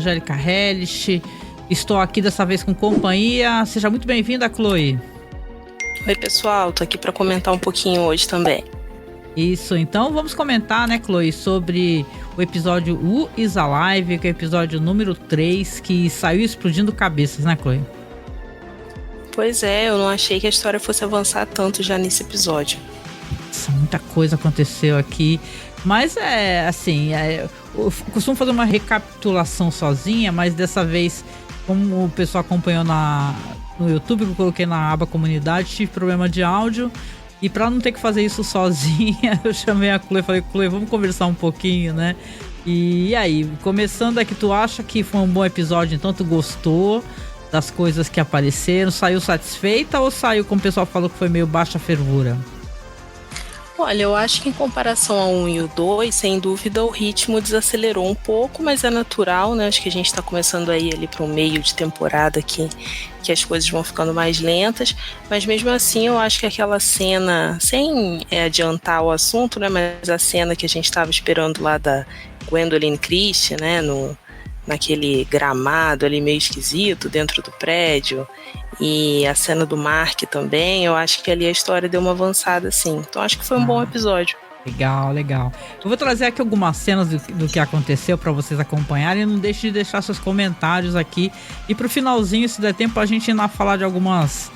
Angélica Hellish. Estou aqui dessa vez com companhia. Seja muito bem-vinda, Chloe. Oi, pessoal. Tô aqui para comentar um pouquinho hoje também. Isso, então vamos comentar, né, Chloe, sobre o episódio Who is Alive, que é o episódio número 3, que saiu explodindo cabeças, né, Chloe? Pois é, eu não achei que a história fosse avançar tanto já nesse episódio. Nossa, muita coisa aconteceu aqui, mas eu costumo fazer uma recapitulação sozinha, mas dessa vez, como o pessoal acompanhou no YouTube, eu coloquei na aba comunidade, tive problema de áudio. E pra não ter que fazer isso sozinha, eu chamei a Chloe e falei, Chloe, vamos conversar um pouquinho, né? E aí, começando aqui, tu acha que foi um bom episódio, então tu gostou das coisas que apareceram? Saiu satisfeita ou saiu, como o pessoal falou, que foi meio baixa fervura? Olha, eu acho que em comparação ao 1 e o 2, sem dúvida o ritmo desacelerou um pouco, mas é natural, né? Acho que a gente tá começando aí ali para o meio de temporada que as coisas vão ficando mais lentas, mas mesmo assim eu acho que aquela cena, sem adiantar o assunto, né? Mas a cena que a gente estava esperando lá da Gwendoline Christie, né? Naquele gramado ali meio esquisito dentro do prédio, e a cena do Mark também, eu acho que ali a história deu uma avançada, sim. Então acho que foi um bom episódio. Legal. Eu vou trazer aqui algumas cenas do que aconteceu para vocês acompanharem. Não deixe de deixar seus comentários aqui. E pro finalzinho, se der tempo, a gente ainda falar de algumas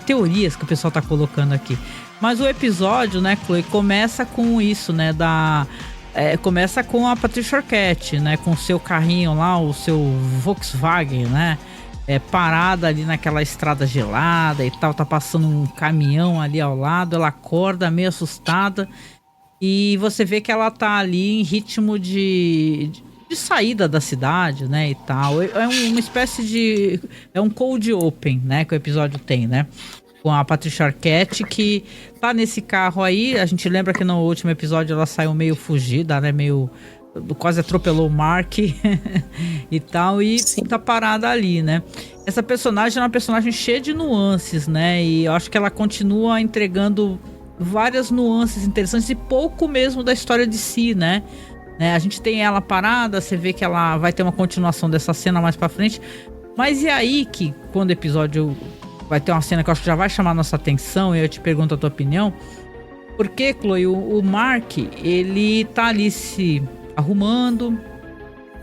teorias que o pessoal tá colocando aqui. Mas o episódio, né, Chloe, começa com isso, né, começa com a Patricia Arquette, né, com o seu carrinho lá, o seu Volkswagen, né, parada ali naquela estrada gelada e tal, tá passando um caminhão ali ao lado, ela acorda meio assustada e você vê que ela tá ali em ritmo de saída da cidade, né, e tal. É uma espécie de... é um cold open, né, que o episódio tem, né, com a Patricia Arquette, que tá nesse carro aí. A gente lembra que no último episódio ela saiu meio fugida, né, meio... quase atropelou o Mark e tal, e sim, tá parada ali, né? Essa personagem é uma personagem cheia de nuances, né? E eu acho que ela continua entregando várias nuances interessantes e pouco mesmo da história de si, né? A gente tem ela parada, você vê que ela vai ter uma continuação dessa cena mais pra frente, mas e aí que quando o episódio vai ter uma cena que eu acho que já vai chamar a nossa atenção, e eu te pergunto a tua opinião, porque, Chloe, o Mark, ele tá ali se arrumando,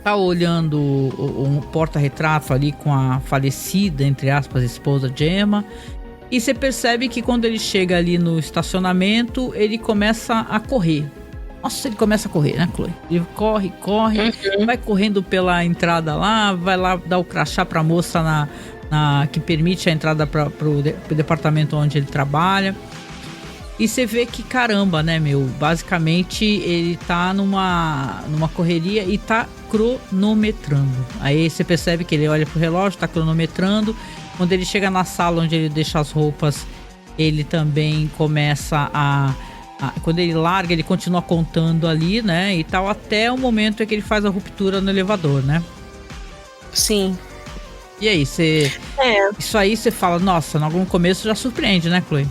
tá olhando um porta-retrato ali com a falecida, entre aspas, esposa Gemma, e você percebe que quando ele chega ali no estacionamento, ele começa a correr. Nossa, ele começa a correr, né, Chloe? Ele corre, vai correndo pela entrada lá, vai lá dar o crachá pra moça que permite a entrada pro departamento onde ele trabalha. E você vê que, caramba, né, meu? Basicamente, ele tá numa correria e tá cronometrando. Aí você percebe que ele olha pro relógio, tá cronometrando. Quando ele chega na sala onde ele deixa as roupas, ele também começa quando ele larga, ele continua contando ali, né, e tal, até o momento em que ele faz a ruptura no elevador, né? Sim. E aí, isso aí você fala, nossa, no começo já surpreende, né, Chloe?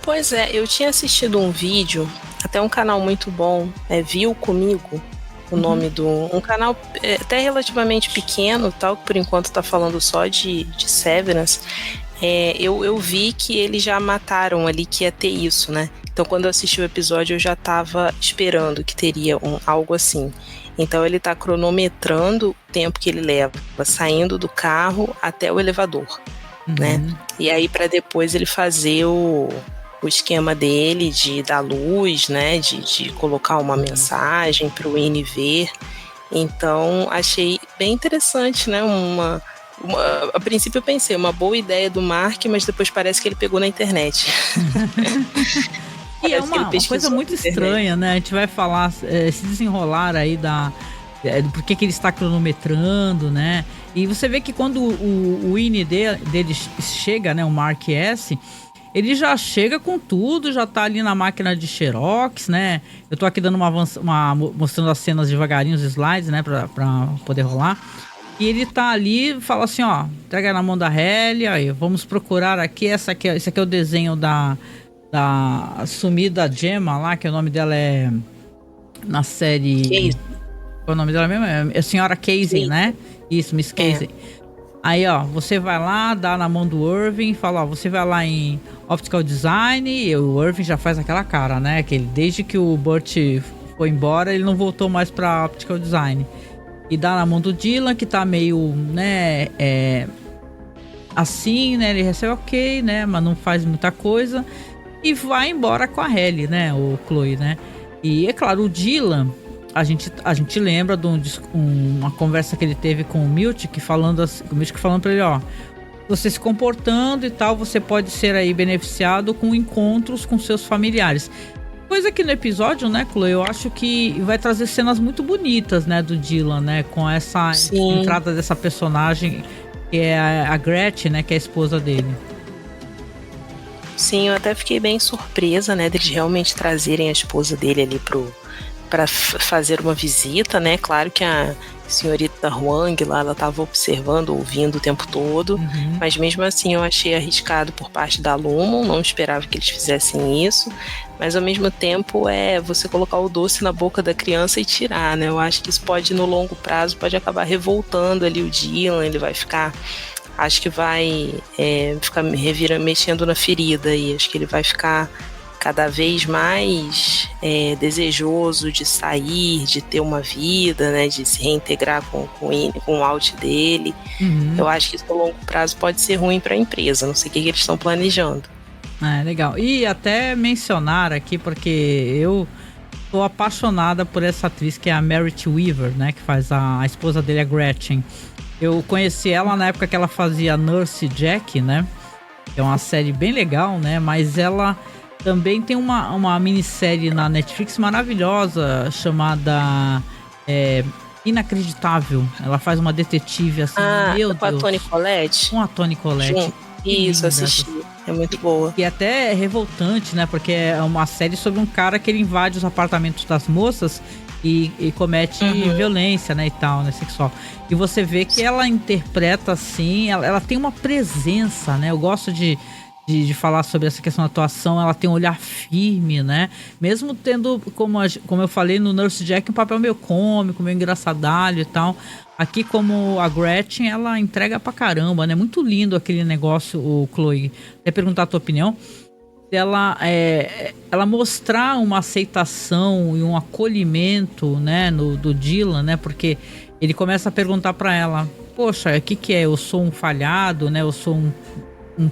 Pois é, eu tinha assistido um vídeo, até um canal muito bom, Viu Comigo, o nome um canal até relativamente pequeno, tal, que por enquanto tá falando só de Severance. Eu vi que eles já mataram ali que ia ter isso, né? Então quando eu assisti o episódio eu já tava esperando que teria algo assim. Então ele tá cronometrando o tempo que ele leva, saindo do carro até o elevador, né? E aí para depois ele fazer o esquema dele de dar luz, né, de colocar uma mensagem para o Winnie ver. Então achei bem interessante, né, a princípio eu pensei, uma boa ideia do Mark, mas depois parece que ele pegou na internet. E é uma coisa muito estranha, né, a gente vai falar, se desenrolar aí do porquê que ele está cronometrando, né, e você vê que quando o Winnie dele chega, né, o Mark S., ele já chega com tudo, já tá ali na máquina de Xerox, né? Eu tô aqui dando mostrando as cenas devagarinho, os slides, né? Pra poder rolar. E ele tá ali, fala assim, ó, entrega na mão da Halle, aí, vamos procurar aqui, esse aqui é o desenho da sumida Gemma lá, que o nome dela é na série... Qual é o nome dela mesmo? É a senhora Casey, né? Isso, Miss Casey. Aí, ó, você vai lá, dá na mão do Irving, fala, ó, você vai lá em Optical Design, e o Irving já faz aquela cara, né? Que ele, desde que o Burt foi embora, ele não voltou mais pra Optical Design. E dá na mão do Dylan, que tá meio, né, assim, né? Ele recebe ok, né? Mas não faz muita coisa. E vai embora com a Halle, né? O Chloe, né? E, é claro, o Dylan... A gente lembra de uma conversa que ele teve com o Miltic, falando pra ele, ó, você se comportando e tal, você pode ser aí beneficiado com encontros com seus familiares. Coisa que no episódio, né, Chloe, eu acho que vai trazer cenas muito bonitas, né, do Dylan, né, com essa entrada dessa personagem que é a Gretchen, né, que é a esposa dele. Sim, eu até fiquei bem surpresa, né, deles realmente trazerem a esposa dele ali para fazer uma visita, né? Claro que a senhorita Huang lá, ela estava observando, ouvindo o tempo todo, mas mesmo assim eu achei arriscado por parte da Lumon, não esperava que eles fizessem isso, mas ao mesmo tempo você colocar o doce na boca da criança e tirar, né? Eu acho que isso pode, no longo prazo, pode acabar revoltando ali o Dylan, ele vai ficar... Acho que vai ficar mexendo na ferida e acho que ele vai ficar cada vez mais desejoso de sair, de ter uma vida, né, de se reintegrar com o out dele. Eu acho que isso no longo prazo pode ser ruim para a empresa, não sei o que eles estão planejando. Legal. E até mencionar aqui, porque eu tô apaixonada por essa atriz que é a Merit Weaver, né, que faz a esposa dele, a Gretchen. Eu conheci ela na época que ela fazia Nurse Jack, né, é uma série bem legal, né, mas ela... Também tem uma minissérie na Netflix maravilhosa chamada Inacreditável. Ela faz uma detetive assim, meu Deus. Com a Toni Collette? Com a Toni Collette. Isso, assisti. É muito boa. E até é revoltante, né? Porque é uma série sobre um cara que ele invade os apartamentos das moças e comete violência, né? E tal, né? Sexual. E você vê que ela interpreta assim, ela tem uma presença, né? Eu gosto de falar sobre essa questão da atuação, ela tem um olhar firme, né? Mesmo tendo, como eu falei no Nurse Jack, um papel meio cômico, meio engraçadalho e tal. Aqui, como a Gretchen, ela entrega pra caramba, né? Muito lindo aquele negócio, o Chloe. Quer perguntar a tua opinião? Ela mostrar uma aceitação e um acolhimento, né, do Dylan, né? Porque ele começa a perguntar pra ela, poxa, o que é? Eu sou um falhado, né? Eu sou um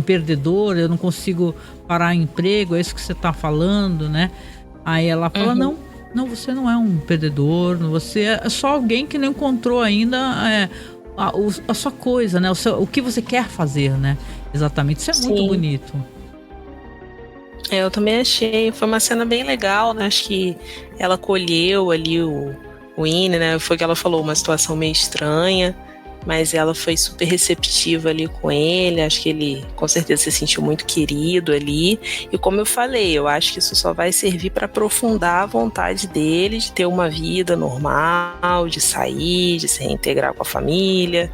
perdedor, eu não consigo parar emprego, é isso que você tá falando, né? Aí ela fala, não, você não é um perdedor, você é só alguém que não encontrou ainda a sua coisa, né? O que você quer fazer, né? Exatamente, isso é muito bonito. Eu também achei, foi uma cena bem legal, né? Acho que ela acolheu ali o Winnie, né? Foi o que ela falou, uma situação meio estranha, mas ela foi super receptiva ali com ele, acho que ele com certeza se sentiu muito querido ali, e como eu falei, eu acho que isso só vai servir para aprofundar a vontade dele de ter uma vida normal, de sair, de se reintegrar com a família.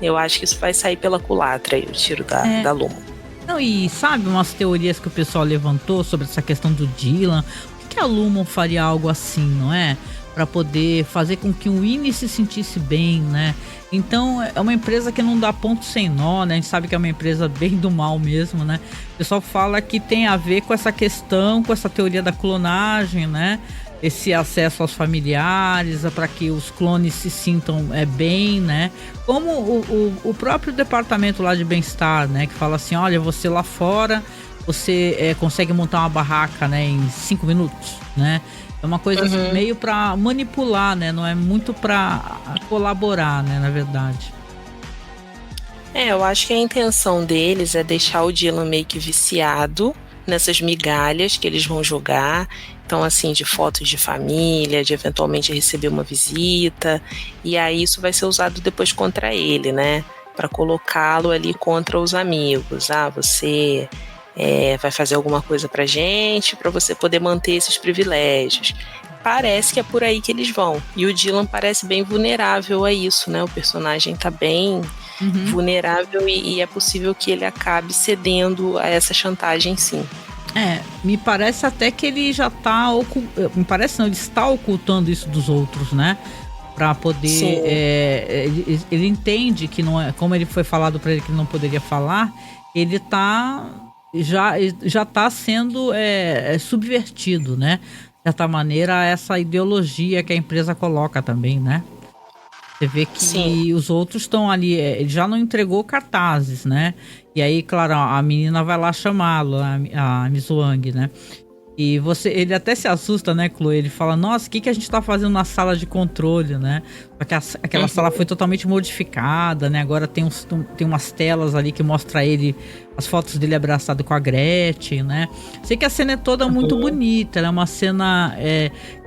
Eu acho que isso vai sair pela culatra aí, o tiro da Lumon. Não, e sabe umas teorias que o pessoal levantou sobre essa questão do Dylan? Por que a Lumon faria algo assim, não é? Para poder fazer com que o Winnie se sentisse bem, né? Então é uma empresa que não dá ponto sem nó, né? A gente sabe que é uma empresa bem do mal mesmo, né? O pessoal fala que tem a ver com essa questão, com essa teoria da clonagem, né? Esse acesso aos familiares, para que os clones se sintam bem, né? Como o próprio departamento lá de bem-estar, né? Que fala assim, olha, você lá fora, você consegue montar uma barraca, né? Em 5 minutos, né? É uma coisa assim, meio pra manipular, né? Não é muito pra colaborar, né? Na verdade. Eu acho que a intenção deles é deixar o Dylan meio que viciado nessas migalhas que eles vão jogar. Então, assim, de fotos de família, de eventualmente receber uma visita. E aí isso vai ser usado depois contra ele, né? Pra colocá-lo ali contra os amigos. Você... vai fazer alguma coisa pra gente, pra você poder manter esses privilégios. Parece que é por aí que eles vão. E o Dylan parece bem vulnerável a isso, né? O personagem tá bem vulnerável e é possível que ele acabe cedendo a essa chantagem, sim. Me parece até que ele já tá me parece não, ele está ocultando isso dos outros, né? Pra poder ele entende que não é, como ele foi falado pra ele que ele não poderia falar, ele tá já tá sendo subvertido, né? De certa maneira, essa ideologia que a empresa coloca também, né? Você vê que os outros estão ali, ele já não entregou cartazes, né? E aí, claro, a menina vai lá chamá-lo, a Miss Wang, né? E ele até se assusta, né, Chloe? Ele fala, nossa, o que a gente tá fazendo na sala de controle, né? Só que aquela sala foi totalmente modificada, né? Agora tem umas telas ali que mostra as fotos dele abraçado com a Gretchen, né? Sei que a cena é toda muito bonita, ela é uma cena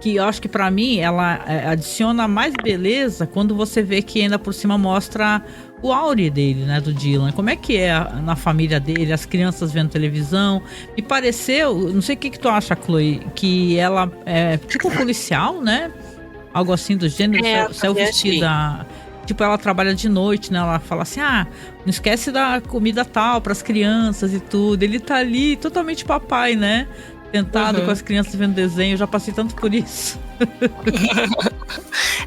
que eu acho que pra mim ela adiciona mais beleza quando você vê que ainda por cima mostra o áureo dele, né, do Dylan. Como é que é na família dele, as crianças vendo televisão. Me pareceu, não sei o que tu acha, Chloe, que ela é tipo policial, né? Algo assim do gênero, saiu vestida... Tipo, ela trabalha de noite, né? Ela fala assim, não esquece da comida tal pras crianças e tudo. Ele tá ali totalmente papai, né? Sentado com as crianças vendo desenho. Eu já passei tanto por isso.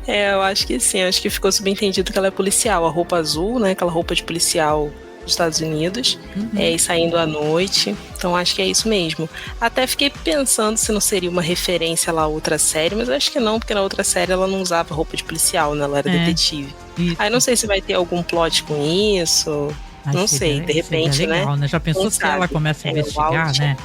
Eu acho que sim. Acho que ficou subentendido que ela é policial. A roupa azul, né? Aquela roupa de policial dos Estados Unidos. E saindo à noite. Então acho que é isso mesmo. Até fiquei pensando se não seria uma referência lá a outra série. Mas acho que não, porque na outra série ela não usava roupa de policial, né? Ela era detetive. Isso. Aí não sei se vai ter algum plot com isso. Não sei, de repente, legal, né? Já pensou se ela começa a investigar, né?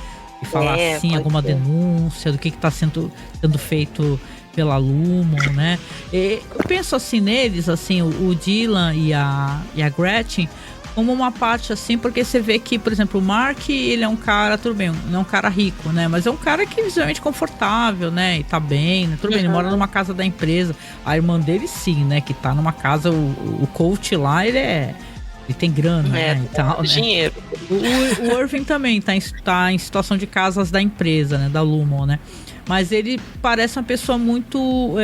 E falar assim, alguma denúncia do que tá sendo feito pela Lumon, né? Eu penso assim neles, assim, o Dylan e a Gretchen, como uma parte assim, porque você vê que, por exemplo, o Mark, ele é um cara, tudo bem, não é um cara rico, né? Mas é um cara que é visualmente confortável, né? E tá bem, né? Tudo bem, ele mora numa casa da empresa. A irmã dele sim, né? Que tá numa casa, o coach lá, ele tem grana, né? E tal, dinheiro. Né? O Irving também tá em situação de casas da empresa, né? Da Lumon, né? Mas ele parece uma pessoa muito...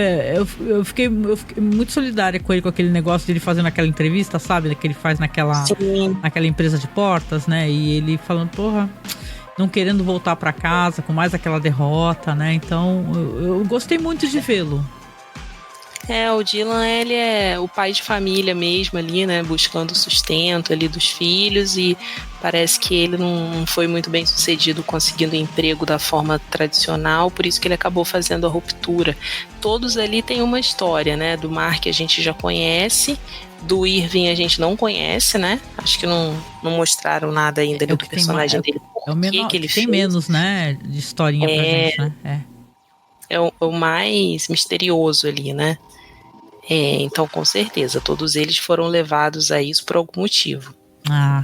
eu fiquei muito solidária com ele, com aquele negócio de ele fazendo aquela entrevista, sabe? Que ele faz naquela empresa de portas, né? E ele falando, porra, não querendo voltar pra casa, com mais aquela derrota, né? Então, eu gostei muito de vê-lo. O Dylan, ele é o pai de família mesmo ali, né, buscando o sustento ali dos filhos, e parece que ele não foi muito bem sucedido conseguindo emprego da forma tradicional, por isso que ele acabou fazendo a ruptura. Todos ali têm uma história, né, do Mark a gente já conhece, do Irving a gente não conhece, né, acho que não mostraram nada ainda do personagem dele. Que ele tem menos, né, de historinha pra gente, né. É o mais misterioso ali, né. Então, com certeza, todos eles foram levados a isso por algum motivo.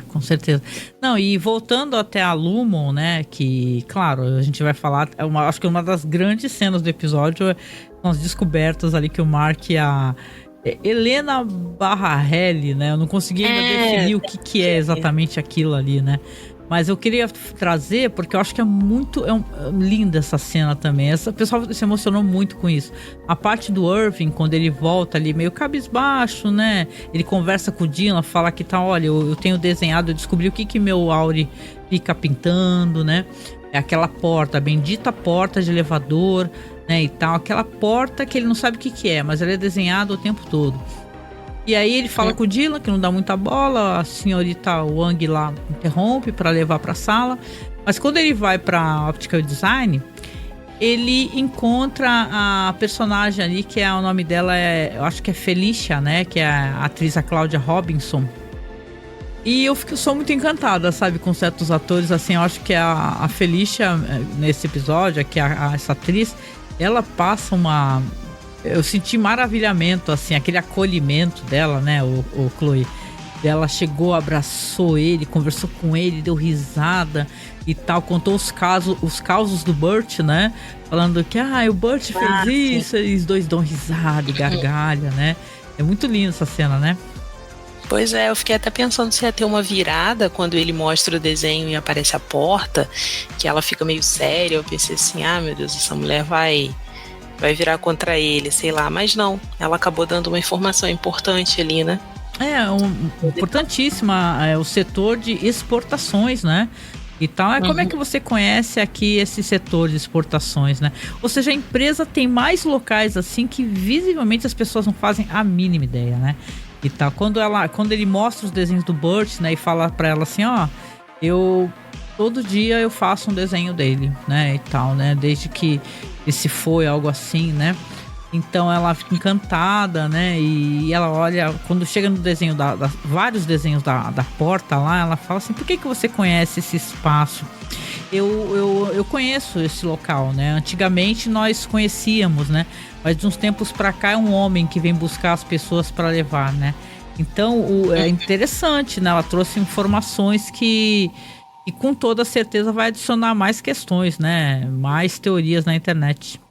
Com certeza. Não, e voltando até a Lumon, né, que, claro, a gente vai falar, acho que uma das grandes cenas do episódio são as descobertas ali que o Mark e a Helena Barrahelli, né, eu não consegui ainda definir o que é exatamente aquilo ali, né. Mas eu queria trazer, porque eu acho que é muito linda essa cena também. O pessoal se emocionou muito com isso. A parte do Irving, quando ele volta ali meio cabisbaixo, né? Ele conversa com o Dylan, fala que tá, olha, eu tenho desenhado, eu descobri o que meu Auri fica pintando, né? É aquela porta, a bendita porta de elevador, né? E tal. Aquela porta que ele não sabe o que é, mas ela é desenhada o tempo todo. E aí ele fala com o Dylan, que não dá muita bola, a senhorita Wang lá interrompe para levar para a sala. Mas quando ele vai para Optical Design, ele encontra a personagem ali, que o nome dela eu acho que é Felicia, né? Que é a atriz, a Cláudia Robinson. E eu sou muito encantada, sabe, com certos atores, assim, eu acho que a Felicia, nesse episódio, que essa atriz, ela passa eu senti maravilhamento, assim, aquele acolhimento dela, né, o Chloe. Ela chegou, abraçou ele, conversou com ele, deu risada e tal, contou os causos do Burt, né? Falando que, o Burt fez isso, e os dois dão risada e gargalha, né? É muito lindo essa cena, né? Pois é, eu fiquei até pensando se ia ter uma virada quando ele mostra o desenho e aparece a porta, que ela fica meio séria. Eu pensei assim, meu Deus, essa mulher vai virar contra ele, sei lá, mas não, ela acabou dando uma informação importante ali, né? Importantíssima, o setor de exportações, né? e tal. Como é que você conhece aqui esse setor de exportações, né? Ou seja, a empresa tem mais locais assim que visivelmente as pessoas não fazem a mínima ideia, né? E tal. Quando ele mostra os desenhos do Burt, né, e fala pra ela assim, ó, todo dia eu faço um desenho dele, né, e tal, né, desde que esse foi algo assim, né. Então ela fica encantada, né, e ela olha, quando chega no desenho vários desenhos da porta lá, ela fala assim, por que você conhece esse espaço? Eu conheço esse local, né, antigamente nós conhecíamos, né, mas de uns tempos pra cá é um homem que vem buscar as pessoas para levar, né. Então é interessante, né, ela trouxe informações que com toda certeza vai adicionar mais questões, né, mais teorias na internet.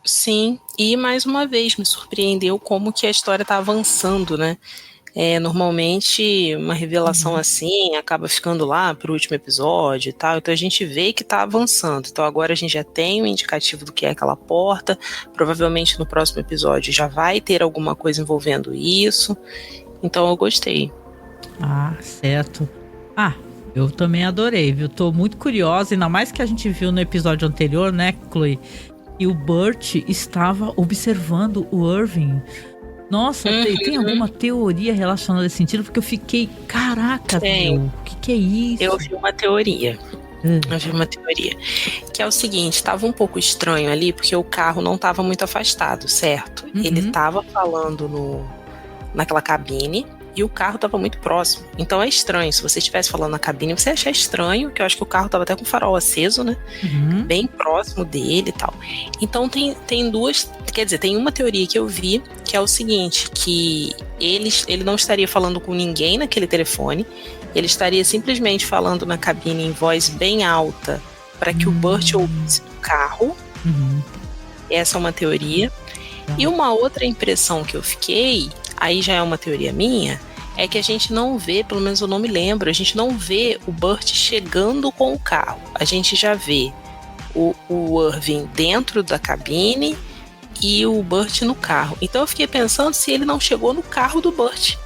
Sim, e mais uma vez me surpreendeu como que a história tá avançando, né? Normalmente uma revelação assim acaba ficando lá pro último episódio e tal, então a gente vê que tá avançando. Então agora a gente já tem um indicativo do que é aquela porta, provavelmente no próximo episódio já vai ter alguma coisa envolvendo isso, então eu gostei. Ah, certo. Ah, eu também adorei, viu? Tô muito curiosa, ainda mais que a gente viu no episódio anterior, né, Chloe? E o Burt estava observando o Irving. Nossa, tem alguma teoria relacionada a esse sentido? Porque eu fiquei, caraca, meu, o que é isso? Eu vi uma teoria. Que é o seguinte, estava um pouco estranho ali, porque o carro não estava muito afastado, certo? Ele estava falando naquela cabine e o carro estava muito próximo. Então é estranho, se você estivesse falando na cabine, você ia achar estranho, que eu acho que o carro estava até com o farol aceso, né? Bem próximo dele e tal. Então tem duas, quer dizer, tem uma teoria que eu vi, que é o seguinte, que ele não estaria falando com ninguém naquele telefone, ele estaria simplesmente falando na cabine em voz bem alta para que o Burt ouvisse do carro. Essa é uma teoria. E uma outra impressão que eu fiquei, aí já é uma teoria minha, é que a gente não vê, pelo menos eu não me lembro, a gente não vê o Burt chegando com o carro. A gente já vê o Irving dentro da cabine e o Burt no carro. Então eu fiquei pensando se ele não chegou no carro do Burt.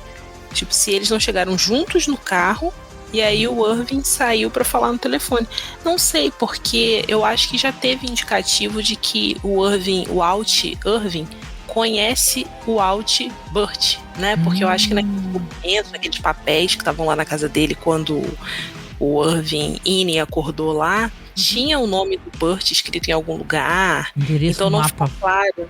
Tipo, se eles não chegaram juntos no carro e aí o Irving saiu para falar no telefone. Não sei, porque eu acho que já teve indicativo de que o Alt Irving conhece o Alt Burt, né? Porque eu acho que naqueles papéis que estavam lá na casa dele quando o Irving Ine acordou lá, tinha o nome do Burt escrito em algum lugar. Então não ficou claro,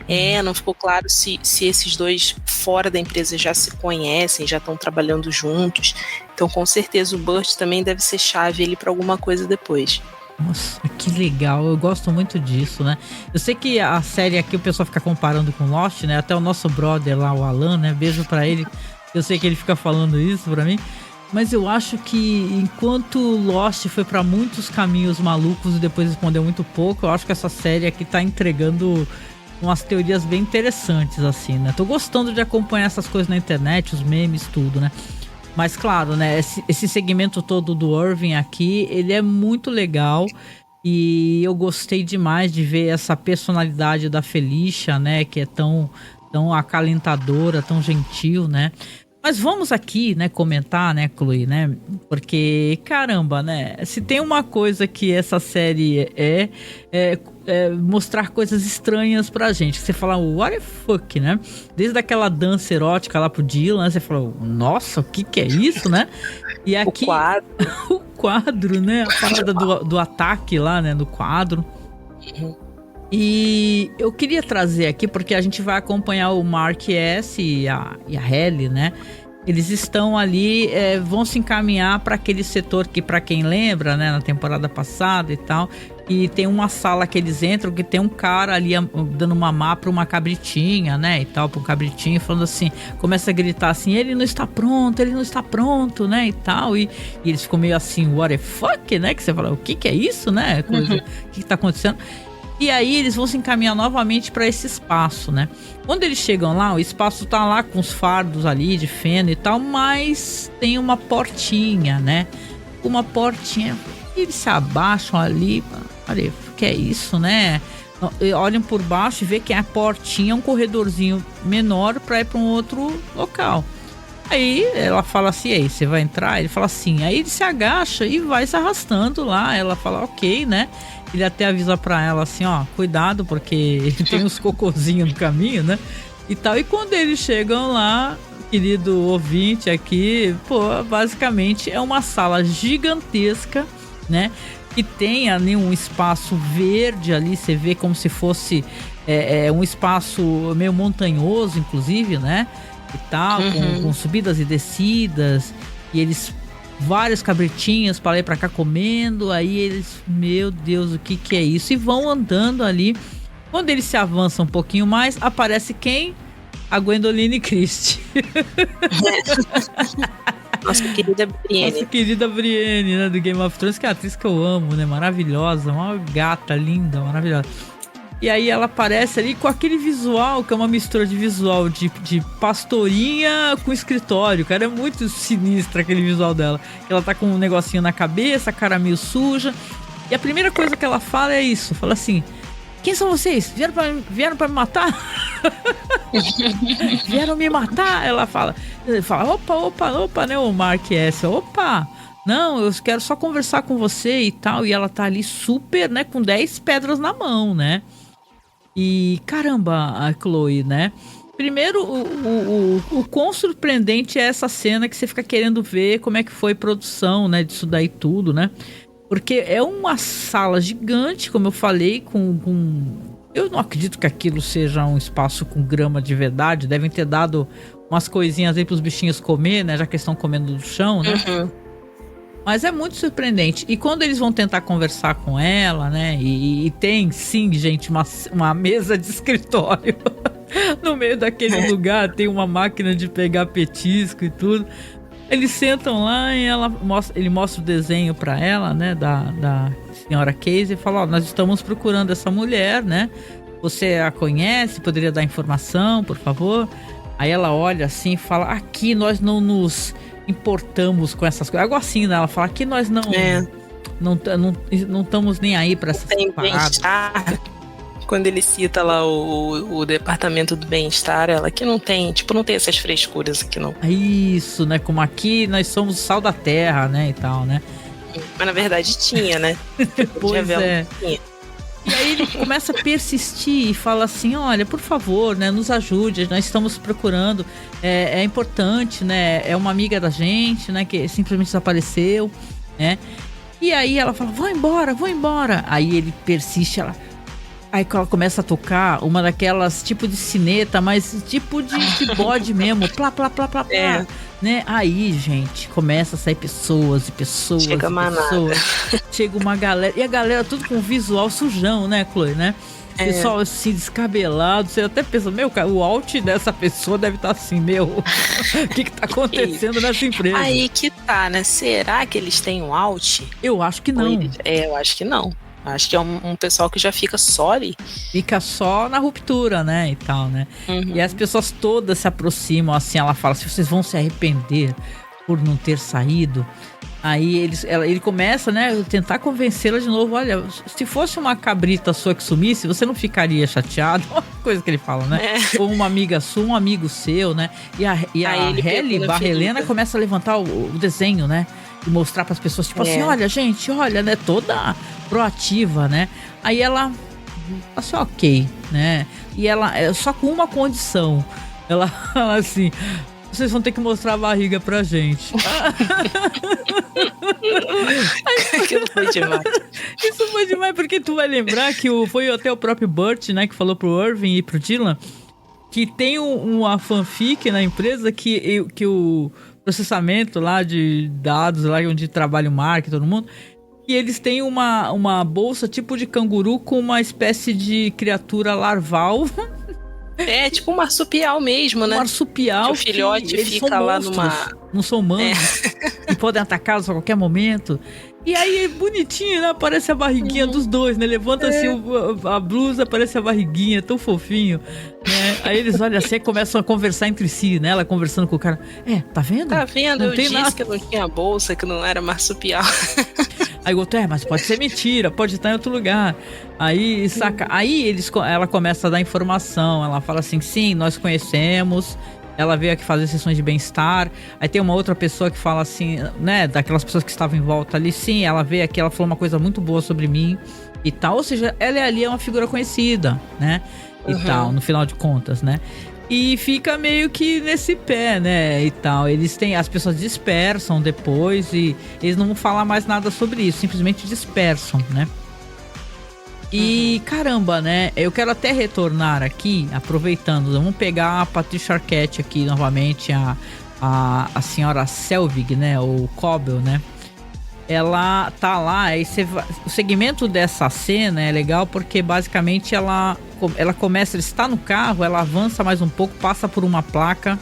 né? Não ficou claro se esses dois fora da empresa já se conhecem, já estão trabalhando juntos. Então com certeza o Burt também deve ser chave ali para alguma coisa depois. Nossa, que legal, eu gosto muito disso, né? Eu sei que a série aqui o pessoal fica comparando com Lost, né? Até o nosso brother lá, o Alan, né? Beijo pra ele, eu sei que ele fica falando isso pra mim. Mas eu acho que enquanto Lost foi pra muitos caminhos malucos e depois respondeu muito pouco, eu acho que essa série aqui tá entregando umas teorias bem interessantes, assim, né? Tô gostando de acompanhar essas coisas na internet, os memes, tudo, né? Mas claro, né, esse segmento todo do Irving aqui, ele é muito legal e eu gostei demais de ver essa personalidade da Felicia, né, que é tão acalentadora, tão gentil, né. Mas vamos aqui, né, comentar, né, Chloe, né, porque, caramba, né, se tem uma coisa que essa série é mostrar coisas estranhas pra gente. Você fala, what the fuck, né? Desde aquela dança erótica lá pro Dylan, você fala, nossa, o que é isso, né? E aqui... O quadro. O quadro, né? A parada do ataque lá, né, do quadro. E eu queria trazer aqui, porque a gente vai acompanhar o Mark S. e a Halle, né? Eles estão ali, vão se encaminhar para aquele setor que, para quem lembra, né, na temporada passada e tal, e tem uma sala que eles entram que tem um cara ali dando mamar para uma cabritinha, né, e tal, para um cabritinho, falando assim, começa a gritar assim, ele não está pronto, né, e tal, e eles ficam meio assim, what the fuck, né, que você fala, o que é isso, né, o que tá acontecendo? E aí eles vão se encaminhar novamente para esse espaço, né? Quando eles chegam lá, o espaço tá lá com os fardos ali de feno e tal, mas tem uma portinha, né? Uma portinha. E eles se abaixam ali, olha, o que é isso, né? Olham por baixo e vê que a portinha é um corredorzinho menor para ir para um outro local. Aí ela fala assim, aí, você vai entrar? Ele fala assim, aí ele se agacha e vai se arrastando lá. Ela fala, ok, né? Ele até avisa pra ela assim, ó, cuidado, porque tem uns cocôzinhos no caminho, né? E tal. E quando eles chegam lá, querido ouvinte aqui, pô, basicamente é uma sala gigantesca, né? Que tem ali um espaço verde ali, você vê como se fosse um espaço meio montanhoso, inclusive, né? E tal, com subidas e descidas, e eles, vários cabritinhos para lá e pra cá comendo, aí eles, meu Deus, o que é isso? E vão andando ali. Quando eles se avançam um pouquinho mais, aparece quem? A Gwendoline Christie. Nossa querida Brienne. Nossa querida Brienne, né, do Game of Thrones, que é a atriz que eu amo, né, maravilhosa, uma gata linda, maravilhosa. E aí ela aparece ali com aquele visual, que é uma mistura de visual de pastorinha com escritório, cara, é muito sinistra aquele visual dela. Ela tá com um negocinho na cabeça, a cara meio suja, e a primeira coisa que ela fala é isso, fala assim, quem são vocês? Vieram pra me matar? Vieram me matar? Ela fala, opa, né, o Mark S, opa, não, eu quero só conversar com você e tal, e ela tá ali super, né, com 10 pedras na mão, né? E caramba, a Chloe, né? Primeiro, o quão surpreendente é essa cena que você fica querendo ver como é que foi a produção, né? Disso daí tudo, né? Porque é uma sala gigante, como eu falei, eu não acredito que aquilo seja um espaço com grama de verdade. Devem ter dado umas coisinhas aí pros bichinhos comer, né? Já que eles estão comendo do chão, né? Mas é muito surpreendente. E quando eles vão tentar conversar com ela, né? E tem, sim, gente, uma mesa de escritório. No meio daquele lugar tem uma máquina de pegar petisco e tudo. Eles sentam lá e ele mostra o desenho pra ela, né? Da senhora Casey e fala, ó, nós estamos procurando essa mulher, né? Você a conhece? Poderia dar informação, por favor? Aí ela olha assim e fala, aqui nós não nos importamos com essas coisas. Algo assim, né? Ela fala que nós não estamos nem aí pra essas paradas. Quando ele cita lá o departamento do bem-estar, ela que não tem essas frescuras aqui, não. Isso, né? Como aqui nós somos o sal da terra, né? E tal, né? Mas na verdade tinha, né? Pois é. Tinha. E aí ele começa a persistir e fala assim, olha, por favor, né, nos ajude, nós estamos procurando, é importante, né, é uma amiga da gente, né, que simplesmente desapareceu, né, e aí ela fala, vou embora, aí ele persiste, aí ela começa a tocar uma daquelas tipo de sineta, mas tipo de bode mesmo, plá, né? Aí, gente, começa a sair pessoas. Chega uma galera. E a galera tudo com visual sujão, né, Chloe, né? Pessoal assim, descabelado. Você até pensa, meu, cara, o alt dessa pessoa deve estar assim, meu. O que tá acontecendo nessa empresa? Aí que tá, né? Será que eles têm um alt? Eu acho que não. Eu acho que não. Acho que é um pessoal que já fica só ali. Fica só na ruptura, né, e tal, né? E as pessoas todas se aproximam, assim, ela fala, se vocês vão se arrepender por não ter saído. Aí ele começa, né, tentar convencê-la de novo, olha, se fosse uma cabrita sua que sumisse, você não ficaria chateado? Uma coisa que ele fala, né? Ou uma amiga sua, um amigo seu, né? E a Halle barra Helena começa a levantar o desenho, né? E mostrar para as pessoas, tipo assim, olha, gente, olha, né? Toda proativa, né? Aí ela assim, ok, né? E ela, só com uma condição, ela fala assim, vocês vão ter que mostrar a barriga pra gente. Aquilo foi demais. Isso foi demais, porque tu vai lembrar que foi até o próprio Burt, né, que falou pro Irving e pro Dylan que tem uma fanfic na empresa que o processamento lá de dados, lá onde trabalha o Mark e todo mundo, e eles têm uma bolsa tipo de canguru com uma espécie de criatura larval. É, tipo um marsupial mesmo, né? Um marsupial. Que o filhote fica lá numa... Não são humanos. E podem atacá-los a qualquer momento. E aí, bonitinho, né? Aparece a barriguinha dos dois, né? Levanta assim a blusa, aparece a barriguinha, tão fofinho. Né? Aí eles olham assim e começam a conversar entre si, né? Ela conversando com o cara. Tá vendo? Tá vendo? Não eu disse nada. que não tinha bolsa, que não era marsupial. Aí o outro, mas pode ser mentira, pode estar em outro lugar. Aí, saca? Aí ela começa a dar informação. Ela fala assim, sim, nós conhecemos. ela veio aqui fazer sessões de bem-estar. Aí tem uma outra pessoa que fala assim, né, daquelas pessoas que estavam em volta ali, sim, ela veio aqui, ela falou uma coisa muito boa sobre mim e tal. Ou seja, ela ali é uma figura conhecida, né, e tal, no final de contas, né. E fica meio que nesse pé, né, e tal. As pessoas dispersam depois e eles não vão falar mais nada sobre isso, simplesmente dispersam, né. E caramba, né, eu quero até retornar aqui, aproveitando, vamos pegar a Patricia Arquette aqui novamente, a senhora Selvig, né, ou Cobble, né. Ela tá lá, aí o segmento dessa cena é legal porque basicamente ela começa, ela está no carro, ela avança mais um pouco, passa por uma placa,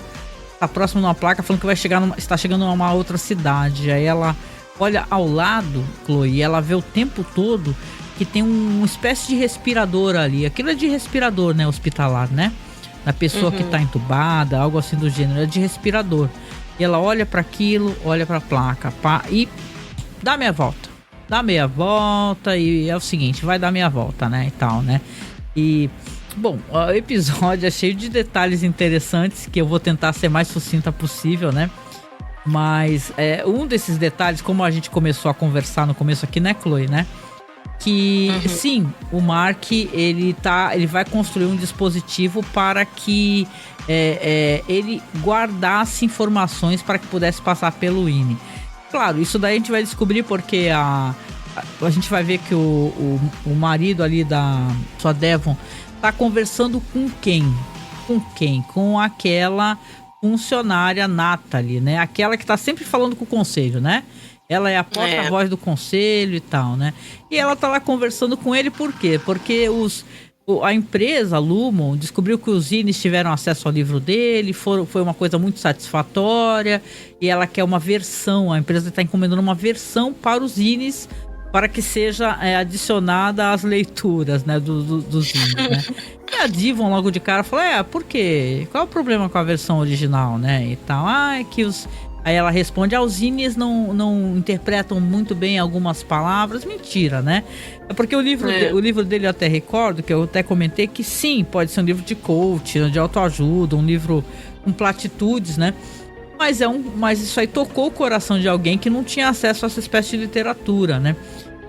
tá próximo de uma placa falando que está chegando a uma outra cidade. Aí ela olha ao lado, Chloe, e ela vê o tempo todo que tem uma espécie de respirador ali. Aquilo é de respirador, né, hospitalar, né? Da pessoa que tá entubada, algo assim do gênero, é de respirador. E ela olha para aquilo, olha para a placa, e dá meia volta e é o seguinte, vai dar meia volta, né, e tal, né. E, bom, o episódio é cheio de detalhes interessantes que eu vou tentar ser mais sucinta possível, né. Mas um desses detalhes, como a gente começou a conversar no começo aqui, né, Chloe, né, que sim, o Mark ele vai construir um dispositivo para que ele guardasse informações para que pudesse passar pelo INI. Claro, isso daí a gente vai descobrir porque a gente vai ver que o marido ali da sua Devon tá conversando com quem? Com aquela funcionária Natalie, né? Aquela que tá sempre falando com o conselho, né? Ela é a porta-voz do conselho e tal, né? E ela tá lá conversando com ele por quê? Porque a empresa, a Lumon, descobriu que os Inis tiveram acesso ao livro dele, foi uma coisa muito satisfatória, e ela quer uma versão, a empresa está encomendando uma versão para os Inis, para que seja adicionada às leituras, né, dos Inis, né? E a Devon logo de cara falou, por quê? Qual é o problema com a versão original, né, e tal? É que Aí ela responde, os Inis não interpretam muito bem algumas palavras. Mentira, né? É porque o livro dele eu até recordo, que eu até comentei, que sim, pode ser um livro de coach, de autoajuda, um livro com platitudes, né? Mas isso aí tocou o coração de alguém que não tinha acesso a essa espécie de literatura, né?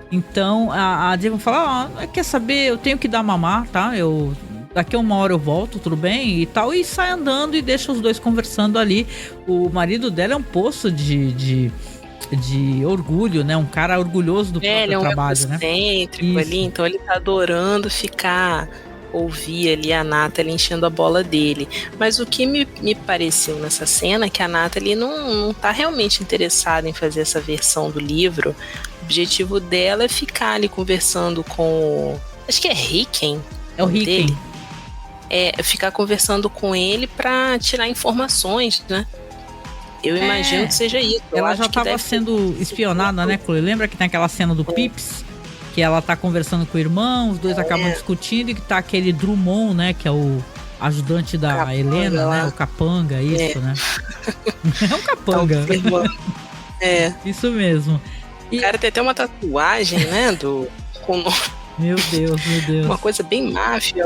Então a Devon fala, quer saber, eu tenho que dar mamar, tá? Daqui a uma hora eu volto, tudo bem? E tal, e sai andando e deixa os dois conversando ali. O marido dela é um poço de orgulho, né? Um cara orgulhoso do próprio trabalho, né? Egocêntrico ali, então ele tá adorando ouvir ali a Natalie enchendo a bola dele. Mas o que me pareceu nessa cena é que a Natalie não tá realmente interessada em fazer essa versão do livro. O objetivo dela é ficar ali conversando com... Acho que é Ricken. É o Ricken. Ficar conversando com ele pra tirar informações, né? Eu imagino que seja isso. Ela já tava sendo espionada, né, Chloe? Lembra que tem aquela cena do Pips? Que ela tá conversando com o irmão, os dois acabam discutindo, e que tá aquele Drummond, né, que é o ajudante da Capanga, Helena, né, o Capanga, isso, né? É um Capanga. Isso mesmo. O cara tem até uma tatuagem, né, Meu Deus. Uma coisa bem máfia,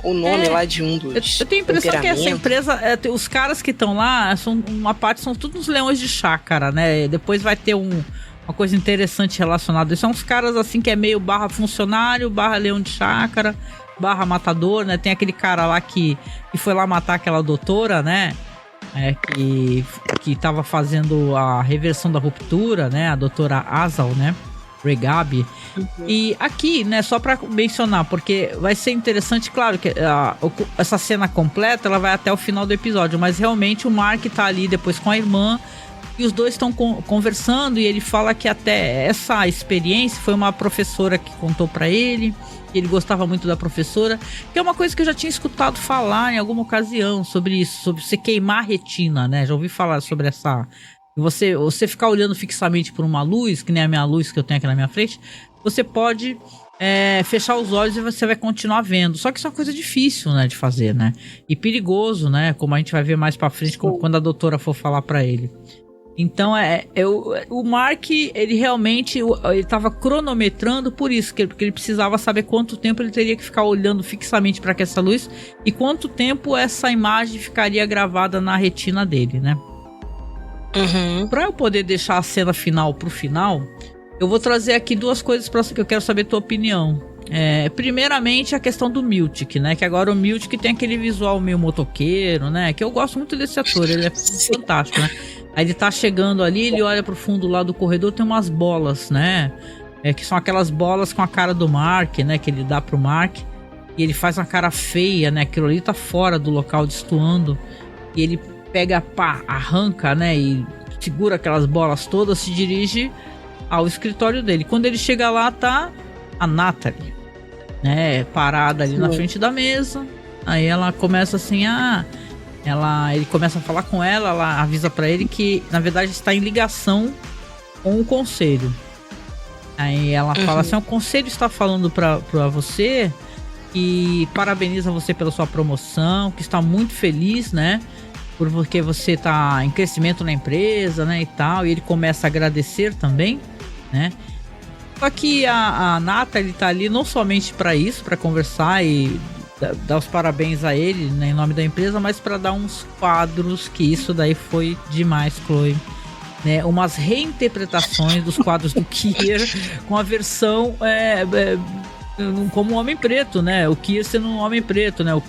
o nome lá de um dos... Eu tenho a impressão que essa empresa, os caras que estão lá, são todos uns leões de chácara, né? Depois vai ter uma coisa interessante relacionada. São uns caras assim que é meio barra funcionário, barra leão de chácara, barra matador, né? Tem aquele cara lá que foi lá matar aquela doutora, né? Que tava fazendo a reversão da ruptura, né? A doutora Azal, né? Regabi. E aqui, né, só pra mencionar, porque vai ser interessante, claro que essa cena completa, ela vai até o final do episódio, mas realmente o Mark tá ali depois com a irmã, e os dois estão conversando, e ele fala que até essa experiência foi uma professora que contou pra ele, que ele gostava muito da professora, que é uma coisa que eu já tinha escutado falar em alguma ocasião sobre isso, sobre você queimar a retina, né, já ouvi falar sobre essa... Você ficar olhando fixamente por uma luz, que nem a minha luz que eu tenho aqui na minha frente, você pode fechar os olhos e você vai continuar vendo. Só que isso é uma coisa difícil, né, de fazer, né? E perigoso, né? Como a gente vai ver mais pra frente quando a doutora for falar pra ele. Então, o Mark, ele realmente, ele tava cronometrando por isso, porque ele precisava saber quanto tempo ele teria que ficar olhando fixamente para essa luz e quanto tempo essa imagem ficaria gravada na retina dele, né? Para eu poder deixar a cena final pro final, eu vou trazer aqui duas coisas que eu quero saber a tua opinião. Primeiramente, a questão do Miltic, né? Que agora o Miltic tem aquele visual meio motoqueiro, né? Que eu gosto muito desse ator, ele é fantástico, né? Aí ele tá chegando ali, ele olha pro fundo lá do corredor, tem umas bolas, né? Que são aquelas bolas com a cara do Mark, né? Que ele dá pro Mark. E ele faz uma cara feia, né? Aquilo ali tá fora do local destoando. E ele pega, pá, arranca, né? E segura aquelas bolas todas, se dirige ao escritório dele. Quando ele chega lá, tá a Natalie, né? Parada ali na frente da mesa. Aí ela começa assim, ele começa a falar com ela, ela avisa pra ele que, na verdade, está em ligação com o conselho. Aí ela fala assim, o conselho está falando pra você que parabeniza você pela sua promoção, que está muito feliz, né? Porque você tá em crescimento na empresa, né, e tal. E ele começa a agradecer também, né? Só que a Natalie tá ali não somente para isso, para conversar e dar os parabéns a ele, né, em nome da empresa, mas para dar uns quadros, que isso daí foi demais, Chloe. Né, umas reinterpretações dos quadros do Kier com a versão como um homem preto, né? O Kier sendo um homem preto, né? O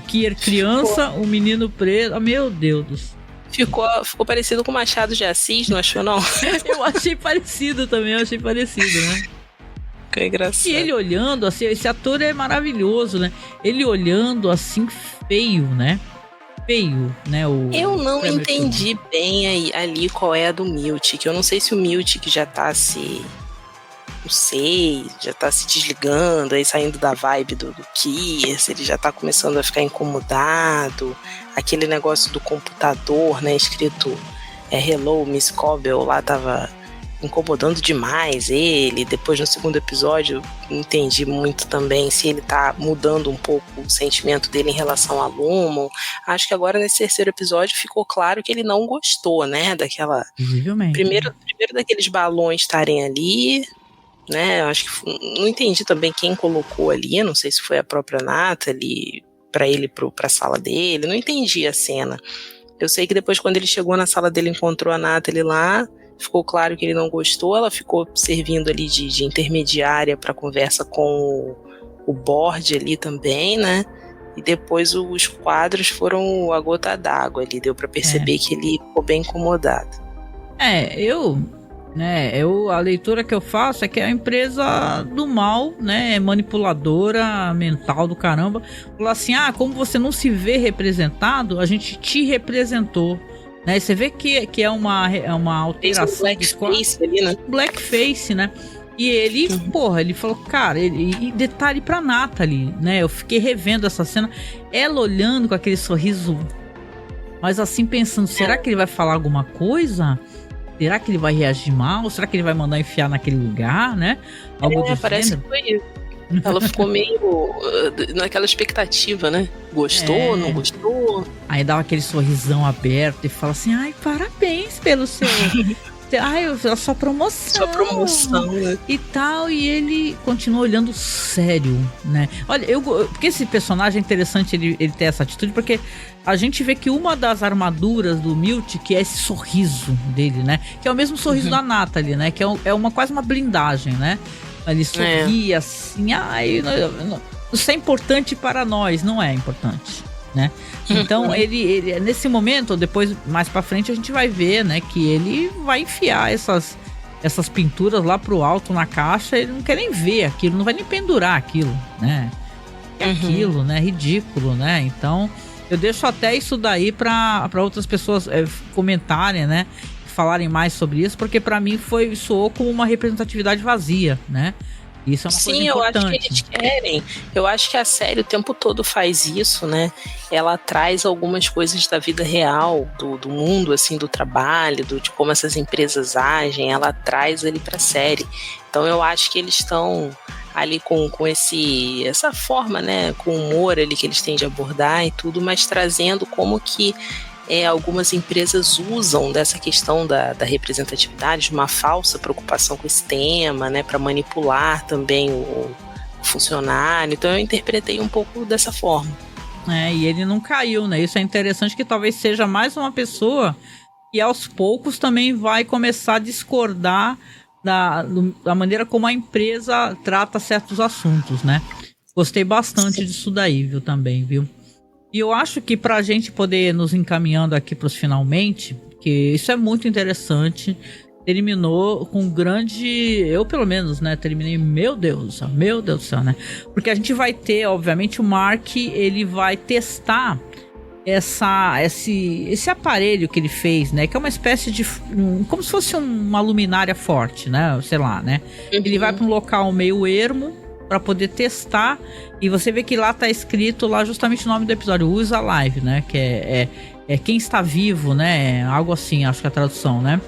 Kier criança, o menino preto. Oh, meu Deus do céu. Ficou parecido com o Machado de Assis, não achou, não? Eu achei parecido também, né? Que engraçado. E ele olhando, assim, esse ator é maravilhoso, né? Ele olhando assim, feio, né? Eu não entendi bem ali qual é a do Miltic. Eu não sei se o Miltic já tá já tá se desligando, aí saindo da vibe do Kier, se ele já tá começando a ficar incomodado. Aquele negócio do computador, né, escrito Hello, Miss Cobble, lá tava incomodando demais ele. Depois, no segundo episódio, não entendi muito também se ele tá mudando um pouco o sentimento dele em relação a Lumon. Acho que agora, nesse terceiro episódio, ficou claro que ele não gostou, né, daquela... Primeiro daqueles balões estarem ali, né, acho que não entendi também quem colocou ali, não sei se foi a própria Natalie, pra ele pra sala dele, não entendi a cena. Eu sei que depois, quando ele chegou na sala dele, encontrou a Natalie lá, ficou claro que ele não gostou, ela ficou servindo ali de intermediária para conversa com o board ali também, né, e depois os quadros foram a gota d'água ali, deu para perceber que ele ficou bem incomodado. A leitura que eu faço é que é a empresa do mal, né, manipuladora mental do caramba, falou assim, como você não se vê representado, a gente te representou, né, você vê que é uma alteração, blackface ali, né? Blackface, né, e ele, ele falou, cara, e detalhe pra Natalie, né, eu fiquei revendo essa cena, ela olhando com aquele sorriso, mas assim pensando, será que ele vai falar alguma coisa? Será que ele vai reagir mal? Será que ele vai mandar enfiar naquele lugar, né? Parece que foi isso. Ela ficou meio naquela expectativa, né? Gostou, não gostou? Aí dava aquele sorrisão aberto e fala assim, parabéns pelo seu... a sua promoção. Né? E tal, e ele continua olhando sério, né? Olha, porque esse personagem é interessante ele ter essa atitude, porque a gente vê que uma das armaduras do Miltic é esse sorriso dele, né? Que é o mesmo sorriso da Natalie, né? Que é quase uma blindagem, né? Ele sorri assim, isso é importante para nós, não é importante, né? Então ele nesse momento, depois mais pra frente a gente vai ver, né, que ele vai enfiar essas pinturas lá pro alto na caixa, ele não quer nem ver aquilo, não vai nem pendurar aquilo, né? Aquilo, né, ridículo, né? Então eu deixo até isso daí pra outras pessoas comentarem, né, falarem mais sobre isso, porque pra mim soou como uma representatividade vazia, né? Isso é uma coisa importante. Eu acho que eles querem. Eu acho que a série o tempo todo faz isso, né? Ela traz algumas coisas da vida real, do mundo, assim, do trabalho, de como essas empresas agem, ela traz ali pra série. Então eu acho que eles estão ali com essa forma, né? Com o humor ali que eles têm de abordar e tudo, mas trazendo como que algumas empresas usam dessa questão da representatividade, de uma falsa preocupação com esse tema, né, para manipular também o funcionário. Então eu interpretei um pouco dessa forma. E ele não caiu, né? Isso é interessante, que talvez seja mais uma pessoa que aos poucos também vai começar a discordar da maneira como a empresa trata certos assuntos, né? Gostei bastante disso daí, viu, também, viu? E eu acho que pra gente poder nos encaminhando aqui pros finalmente, que isso é muito interessante, terminou com grande... Eu, pelo menos, né, terminei, meu Deus do céu, né? Porque a gente vai ter, obviamente, o Mark, ele vai testar esse aparelho que ele fez, né? Que é uma espécie de... como se fosse uma luminária forte, né? Sei lá, né? Uhum. Ele vai para um local meio ermo para poder testar, e você vê que lá tá escrito lá justamente o nome do episódio, Who's Alive, né? Que é quem está vivo, né? Algo assim, acho que é a tradução, né?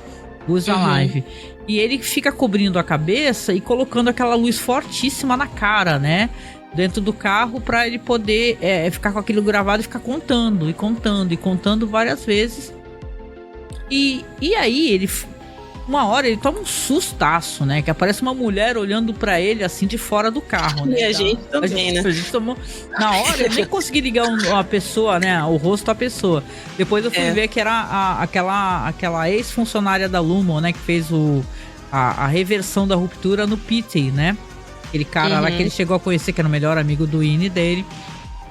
Who's Alive. E ele fica cobrindo a cabeça e colocando aquela luz fortíssima na cara, né? Dentro do carro, para ele poder ficar com aquilo gravado e ficar contando várias vezes. E aí ele... Uma hora ele toma um sustaço, né? Que aparece uma mulher olhando pra ele assim de fora do carro, né? E a gente também, né? A gente tomou... Na hora eu nem consegui ligar a pessoa, né? O rosto à pessoa. Depois eu fui ver que era aquela ex-funcionária da Lumon, né? Que fez a reversão da ruptura no Pity, né? Aquele cara lá que ele chegou a conhecer, que era o melhor amigo do Ine dele.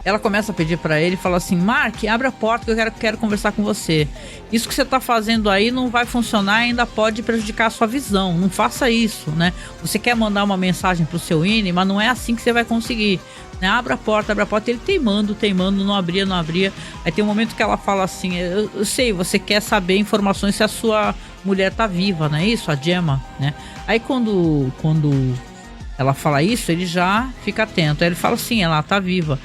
Ela começa a pedir pra ele, fala assim: Mark, abre a porta que eu quero conversar com você. Isso que você tá fazendo aí não vai funcionar e ainda pode prejudicar a sua visão. Não faça isso, né? Você quer mandar uma mensagem pro seu Ine, mas não é assim que você vai conseguir, né? Abre a porta. Ele teimando, não abria. Aí tem um momento que ela fala assim: eu sei, você quer saber informações se a sua mulher tá viva, não é isso? A Gemma, né? Aí quando ela fala isso, ele já fica atento. Aí ele fala assim: ela tá viva.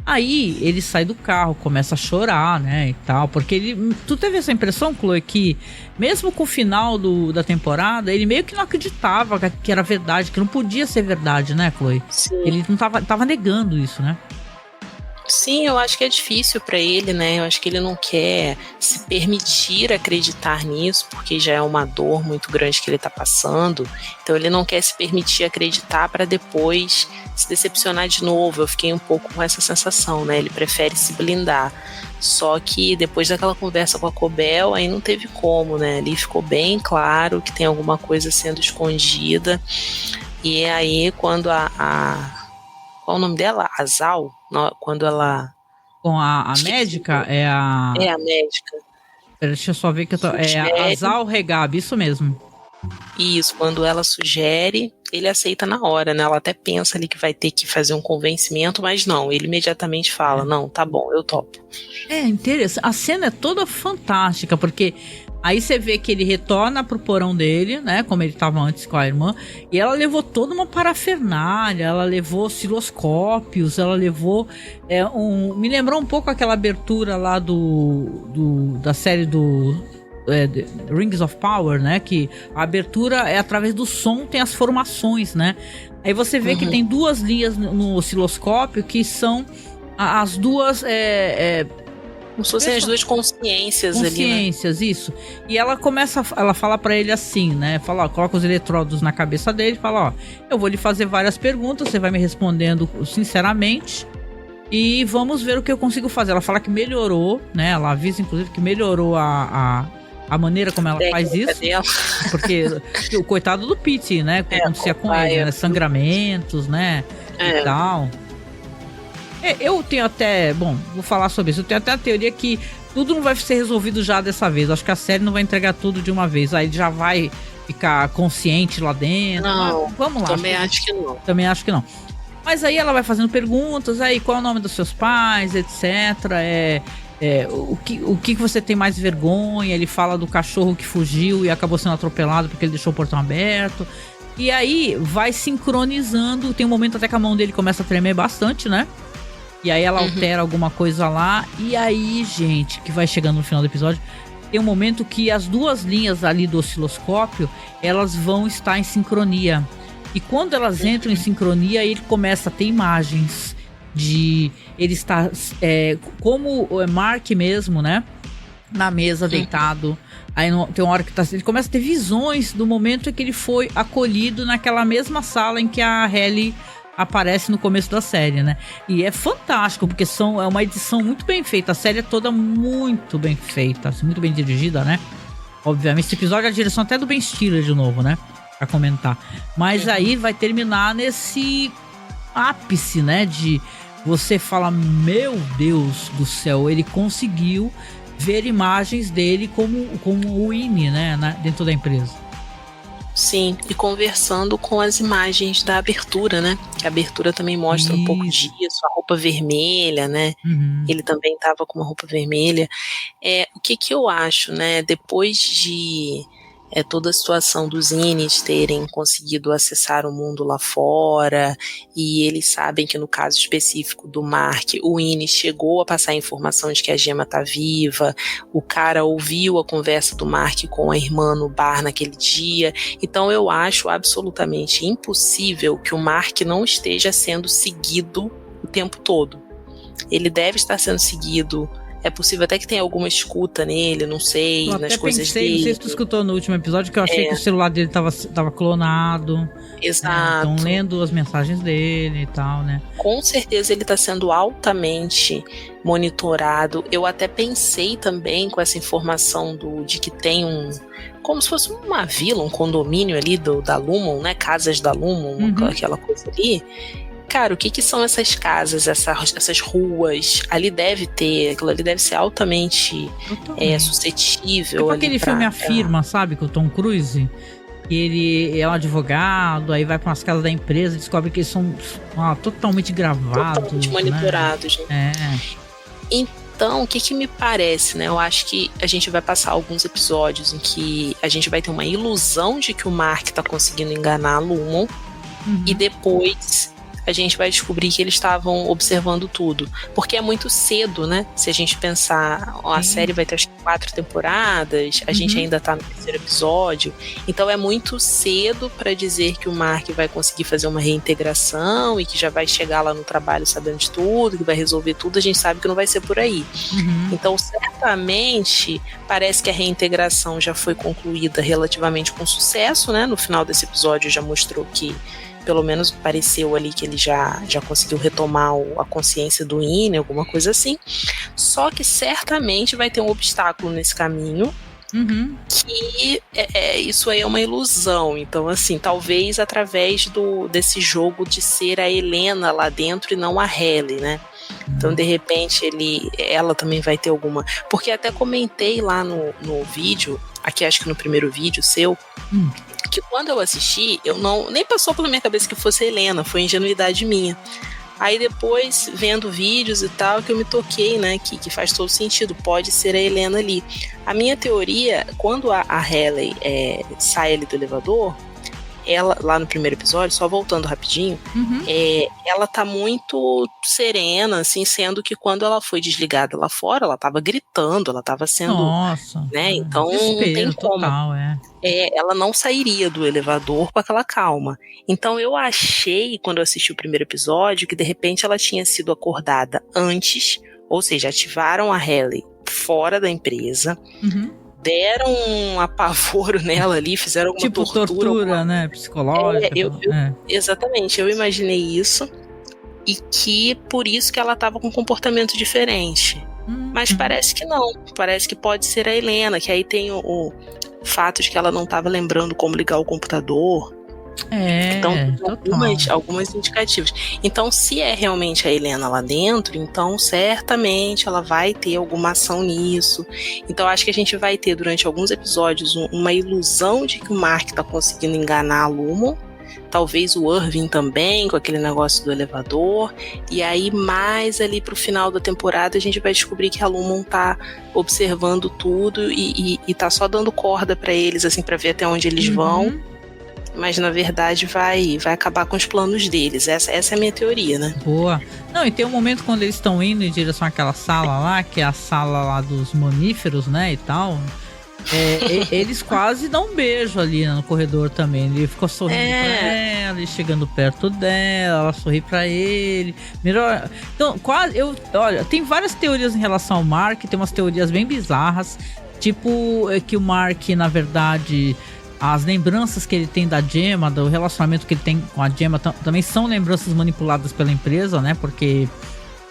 Aí ele sai do carro, começa a chorar, né, e tal, porque tu teve essa impressão, Chloe, que mesmo com o final da temporada, ele meio que não acreditava que era verdade, que não podia ser verdade, né, Chloe? Sim. Ele não tava negando isso, né? Sim, eu acho que é difícil pra ele, né? Eu acho que ele não quer se permitir acreditar nisso, porque já é uma dor muito grande que ele tá passando. Então ele não quer se permitir acreditar para depois se decepcionar de novo. Eu fiquei um pouco com essa sensação, né? Ele prefere se blindar. Só que depois daquela conversa com a Cobel, aí não teve como, né? Ali ficou bem claro que tem alguma coisa sendo escondida. E aí quando qual o nome dela? Azal? Quando ela... Com a médica? É a médica. Deixa eu só ver que eu tô... É a Azal Regab, isso mesmo. Isso, quando ela sugere, ele aceita na hora, né? Ela até pensa ali que vai ter que fazer um convencimento, mas não, ele imediatamente fala: não, tá bom, eu topo. É interessante, a cena é toda fantástica, porque aí você vê que ele retorna pro porão dele, né, como ele tava antes com a irmã, e ela levou toda uma parafernália, ela levou osciloscópios, ela levou me lembrou um pouco aquela abertura lá da série Rings of Power, né? Que a abertura é através do som, tem as formações, né? Aí você vê que tem duas linhas no osciloscópio que são as duas... como se fossem as duas consciências ali, né? Consciências, isso. E ela fala pra ele assim, né? Fala, ó, coloca os eletrodos na cabeça dele, fala, ó, eu vou lhe fazer várias perguntas, você vai me respondendo sinceramente e vamos ver o que eu consigo fazer. Ela fala que melhorou, né? Ela avisa, inclusive, que melhorou a maneira como ela faz isso. Dela. Porque o coitado do Pete, né? O que acontecia com ele, né? Sangramentos, né? E tal. Eu tenho até... Bom, vou falar sobre isso. Eu tenho até a teoria que tudo não vai ser resolvido já dessa vez. Acho que a série não vai entregar tudo de uma vez. Aí ele já vai ficar consciente lá dentro. Não, vamos lá. Também acho que não. Também acho que não. Mas aí ela vai fazendo perguntas. Aí, qual é o nome dos seus pais, etc. O que você tem mais vergonha? Ele fala do cachorro que fugiu e acabou sendo atropelado porque ele deixou o portão aberto. E aí vai sincronizando. Tem um momento até que a mão dele começa a tremer bastante, né? E aí ela altera alguma coisa lá. E aí, gente, que vai chegando no final do episódio, tem um momento que as duas linhas ali do osciloscópio, elas vão estar em sincronia. E quando elas entram em sincronia, ele começa a ter imagens de ele estar como o Mark mesmo, né? na mesa, deitado. Aí tem uma hora que ele começa a ter visões do momento em que ele foi acolhido naquela mesma sala em que a Halle aparece no começo da série, né? E é fantástico, porque é uma edição muito bem feita. A série é toda muito bem feita, muito bem dirigida, né? Obviamente, esse episódio é a direção até do Ben Stiller de novo, né? Pra comentar. Mas aí vai terminar nesse ápice, né? De você falar, meu Deus do céu, ele conseguiu ver imagens dele como o Winnie, né? Dentro da empresa. Sim, e conversando com as imagens da abertura, né? Que a abertura também mostra um pouco disso, a roupa vermelha, né? Ele também tava com uma roupa vermelha. O que eu acho, né? Depois de toda a situação dos Innis terem conseguido acessar o mundo lá fora, e eles sabem que no caso específico do Mark, o Innis chegou a passar a informação de que a Gemma tá viva, o cara ouviu a conversa do Mark com a irmã no bar naquele dia, então eu acho absolutamente impossível que o Mark não esteja sendo seguido o tempo todo. Ele deve estar sendo seguido. É possível até que tenha alguma escuta nele, não sei, nas coisas dele. Não sei se tu escutou no último episódio que eu achei que o celular dele tava clonado. Exato. Estão lendo as mensagens dele e tal, né? Com certeza ele tá sendo altamente monitorado. Eu até pensei também com essa informação de que tem como se fosse uma vila, um condomínio ali da Lumon, né? Casas da Lumon, aquela coisa ali. Cara, o que são essas casas, essas ruas? Aquilo ali deve ser altamente suscetível. Tipo aquele filme A Firma, sabe? Com o Tom Cruise. Que ele é um advogado, aí vai para umas casas da empresa e descobre que eles são totalmente gravados. Totalmente monitorados. Né? Então, o que me parece, né? Eu acho que a gente vai passar alguns episódios em que a gente vai ter uma ilusão de que o Mark tá conseguindo enganar a Lumon. E depois a gente vai descobrir que eles estavam observando tudo. Porque é muito cedo, né? Se a gente pensar, a série vai ter acho que 4 temporadas, a gente ainda tá no 3º episódio, então é muito cedo pra dizer que o Mark vai conseguir fazer uma reintegração e que já vai chegar lá no trabalho sabendo de tudo, que vai resolver tudo, a gente sabe que não vai ser por aí. Então, certamente, parece que a reintegração já foi concluída relativamente com sucesso, né? No final desse episódio já mostrou que pelo menos pareceu ali que ele já conseguiu retomar a consciência do Winnie, alguma coisa assim. Só que certamente vai ter um obstáculo nesse caminho, que isso aí é uma ilusão. Então, assim, talvez através desse jogo de ser a Helena lá dentro e não a Halle, né? Então, de repente, ela também vai ter alguma... Porque até comentei lá no vídeo, aqui acho que no primeiro vídeo seu, que quando eu assisti, nem passou pela minha cabeça que fosse a Helena, foi ingenuidade minha. Aí depois, vendo vídeos e tal, que eu me toquei, né, que faz todo sentido, pode ser a Helena ali. A minha teoria, quando a Halle sai ali do elevador, ela, lá no primeiro episódio, só voltando rapidinho, ela tá muito serena, assim, sendo que quando ela foi desligada lá fora, ela tava gritando, ela tava sendo... Nossa! Né? Então não tem como. Total, ela não sairia do elevador com aquela calma. Então eu achei, quando eu assisti o primeiro episódio, que de repente ela tinha sido acordada antes, ou seja, ativaram a Halle fora da empresa, deram um apavoro nela ali, fizeram alguma tortura, né, psicológica. Exatamente, eu imaginei isso, e que por isso que ela estava com um comportamento diferente. Mas parece que não, parece que pode ser a Helena, que aí tem o fato de que ela não estava lembrando como ligar o computador. Então tem algumas indicativas. Então, se é realmente a Helena lá dentro, então certamente ela vai ter alguma ação nisso. Então acho que a gente vai ter durante alguns episódios uma ilusão de que o Mark tá conseguindo enganar a Lumon. Talvez o Irving também, com aquele negócio do elevador. E aí, mais ali pro final da temporada, a gente vai descobrir que a Lumon tá observando tudo e tá só dando corda pra eles, assim, pra ver até onde eles vão. Mas, na verdade, vai acabar com os planos deles. Essa é a minha teoria, né? Boa. Não, e tem um momento quando eles estão indo em direção àquela sala lá, que é a sala lá dos mamíferos, né, e tal... eles quase dão um beijo ali no corredor também. Ele ficou sorrindo pra ela, ele chegando perto dela, ela sorri pra ele. Melhor. Então, olha, tem várias teorias em relação ao Mark, tem umas teorias bem bizarras. Tipo, que o Mark, na verdade, as lembranças que ele tem da Gemma, do relacionamento que ele tem com a Gemma, também são lembranças manipuladas pela empresa, né? Porque,